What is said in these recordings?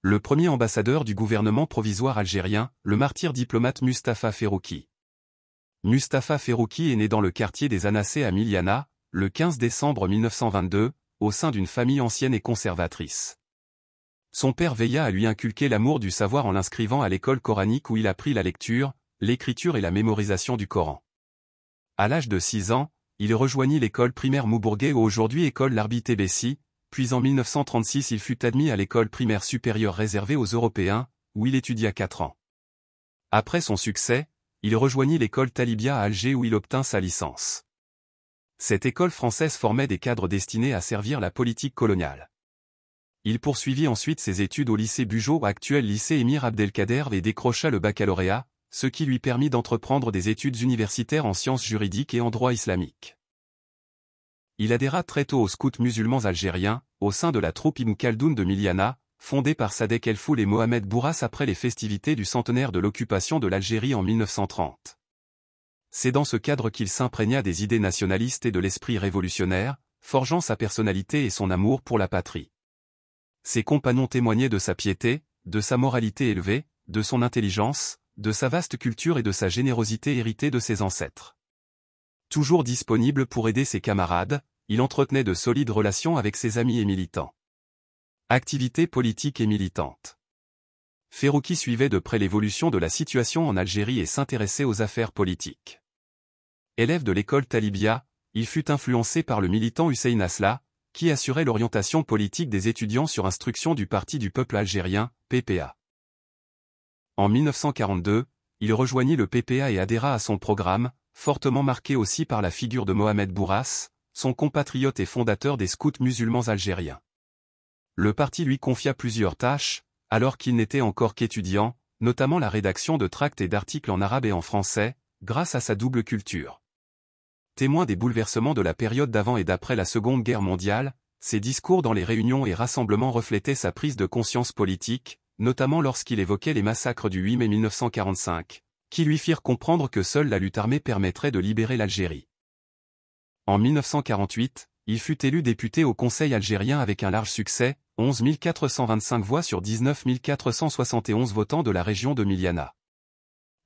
Le premier ambassadeur du gouvernement provisoire algérien, le martyr diplomate Mustapha Ferruki. Mustapha Ferruki est né dans le quartier des Anassés à Miliana, le 15 décembre 1922, au sein d'une famille ancienne et conservatrice. Son père veilla à lui inculquer l'amour du savoir en l'inscrivant à l'école coranique où il apprit la lecture, l'écriture et la mémorisation du Coran. À l'âge de 6 ans, il rejoignit l'école primaire Moubourguet ou aujourd'hui école Larbi Tébessi, puis en 1936 il fut admis à l'école primaire supérieure réservée aux Européens, où il étudia 4 ans. Après son succès, il rejoignit l'école Talibia à Alger où il obtint sa licence. Cette école française formait des cadres destinés à servir la politique coloniale. Il poursuivit ensuite ses études au lycée Bugeaud, actuel lycée Émir Abdelkader, et décrocha le baccalauréat, ce qui lui permit d'entreprendre des études universitaires en sciences juridiques et en droit islamique. Il adhéra très tôt aux scouts musulmans algériens, au sein de la troupe Ibn Khaldoun de Miliana, fondée par Sadek El Foul et Mohamed Bourras après les festivités du centenaire de l'occupation de l'Algérie en 1930. C'est dans ce cadre qu'il s'imprégna des idées nationalistes et de l'esprit révolutionnaire, forgeant sa personnalité et son amour pour la patrie. Ses compagnons témoignaient de sa piété, de sa moralité élevée, de son intelligence, de sa vaste culture et de sa générosité héritée de ses ancêtres. Toujours disponible pour aider ses camarades, il entretenait de solides relations avec ses amis et militants. Activité politique et militante. Ferruki suivait de près l'évolution de la situation en Algérie et s'intéressait aux affaires politiques. Élève de l'école Talibia, il fut influencé par le militant Hussein Asla, qui assurait l'orientation politique des étudiants sur instruction du Parti du peuple algérien, PPA. En 1942, il rejoignit le PPA et adhéra à son programme, fortement marqué aussi par la figure de Mohamed Bourras, son compatriote et fondateur des scouts musulmans algériens. Le parti lui confia plusieurs tâches, alors qu'il n'était encore qu'étudiant, notamment la rédaction de tracts et d'articles en arabe et en français, grâce à sa double culture. Témoin des bouleversements de la période d'avant et d'après la Seconde Guerre mondiale, ses discours dans les réunions et rassemblements reflétaient sa prise de conscience politique, notamment lorsqu'il évoquait les massacres du 8 mai 1945, qui lui firent comprendre que seule la lutte armée permettrait de libérer l'Algérie. En 1948, il fut élu député au Conseil algérien avec un large succès, 11 425 voix sur 19 471 votants de la région de Miliana.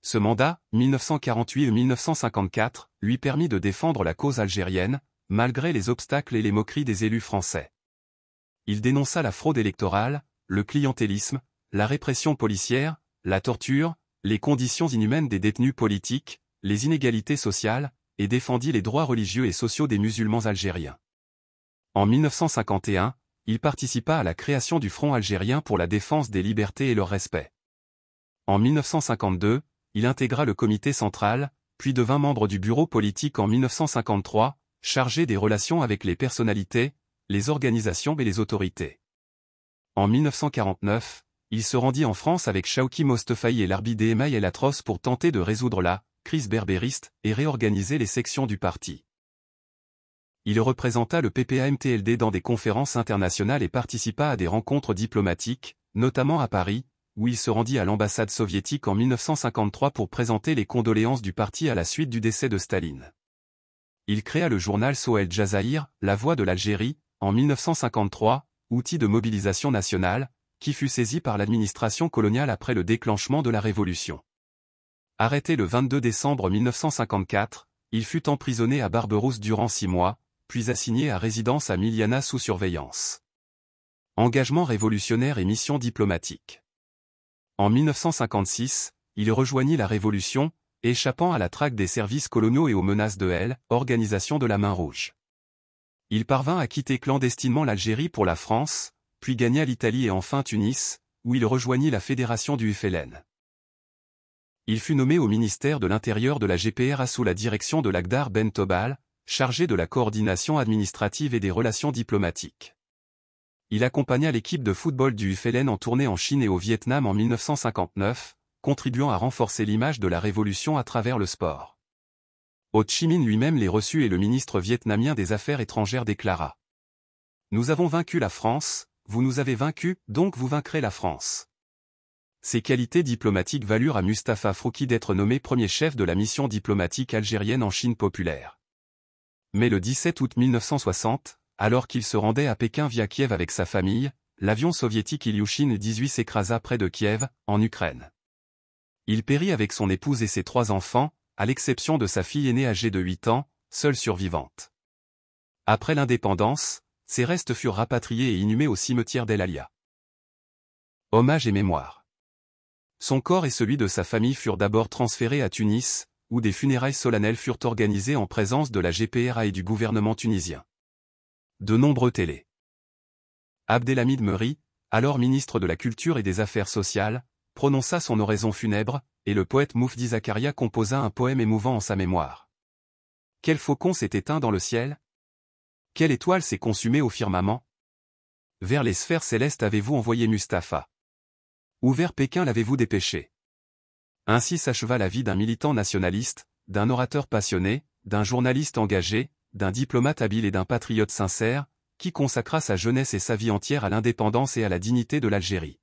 Ce mandat, 1948-1954, lui permit de défendre la cause algérienne, malgré les obstacles et les moqueries des élus français. Il dénonça la fraude électorale, le clientélisme, la répression policière, la torture, les conditions inhumaines des détenus politiques, les inégalités sociales, et défendit les droits religieux et sociaux des musulmans algériens. En 1951, il participa à la création du Front algérien pour la défense des libertés et leur respect. En 1952, il intégra le comité central, puis devint membre du bureau politique en 1953, chargé des relations avec les personnalités, les organisations et les autorités. En 1949, il se rendit en France avec Chawki Mostafaï et Larbi Dehemaï El Atros pour tenter de résoudre la crise berbériste et réorganiser les sections du parti. Il représenta le PPA-MTLD dans des conférences internationales et participa à des rencontres diplomatiques, notamment à Paris, où il se rendit à l'ambassade soviétique en 1953 pour présenter les condoléances du parti à la suite du décès de Staline. Il créa le journal Sohel Jazaïr, La Voix de l'Algérie, en 1953, outil de mobilisation nationale, qui fut saisi par l'administration coloniale après le déclenchement de la Révolution. Arrêté le 22 décembre 1954, il fut emprisonné à Barberousse durant 6 mois, puis assigné à résidence à Miliana sous surveillance. Engagement révolutionnaire et mission diplomatique. En 1956, il rejoignit la Révolution, échappant à la traque des services coloniaux et aux menaces de L, organisation de la Main Rouge. Il parvint à quitter clandestinement l'Algérie pour la France, puis gagna l'Italie et enfin Tunis, où il rejoignit la fédération du FLN. Il fut nommé au ministère de l'Intérieur de la GPRA sous la direction de Lagdar Ben Tobal, chargé de la coordination administrative et des relations diplomatiques. Il accompagna l'équipe de football du FLN en tournée en Chine et au Vietnam en 1959, contribuant à renforcer l'image de la Révolution à travers le sport. Ho Chi Minh lui-même les reçut et le ministre vietnamien des Affaires étrangères déclara : « Nous avons vaincu la France, vous nous avez vaincus, donc vous vaincrez la France. » Ces qualités diplomatiques valurent à Mustapha Ferruki d'être nommé premier chef de la mission diplomatique algérienne en Chine populaire. Mais le 17 août 1960, alors qu'il se rendait à Pékin via Kiev avec sa famille, l'avion soviétique Ilyushin-18 s'écrasa près de Kiev, en Ukraine. Il périt avec son épouse et ses 3 enfants, à l'exception de sa fille aînée âgée de 8 ans, seule survivante. Après l'indépendance, ses restes furent rapatriés et inhumés au cimetière d'El Alia. Hommage et mémoire. Son corps et celui de sa famille furent d'abord transférés à Tunis, où des funérailles solennelles furent organisées en présence de la GPRA et du gouvernement tunisien. De nombreux télés. Abdelhamid Meri, alors ministre de la Culture et des Affaires sociales, prononça son oraison funèbre, et le poète Moufdi Zakaria composa un poème émouvant en sa mémoire. Quel faucon s'est éteint dans le ciel? Quelle étoile s'est consumée au firmament? Vers les sphères célestes avez-vous envoyé Mustapha? Ou vers Pékin l'avez-vous dépêché? Ainsi s'acheva la vie d'un militant nationaliste, d'un orateur passionné, d'un journaliste engagé, d'un diplomate habile et d'un patriote sincère, qui consacra sa jeunesse et sa vie entière à l'indépendance et à la dignité de l'Algérie.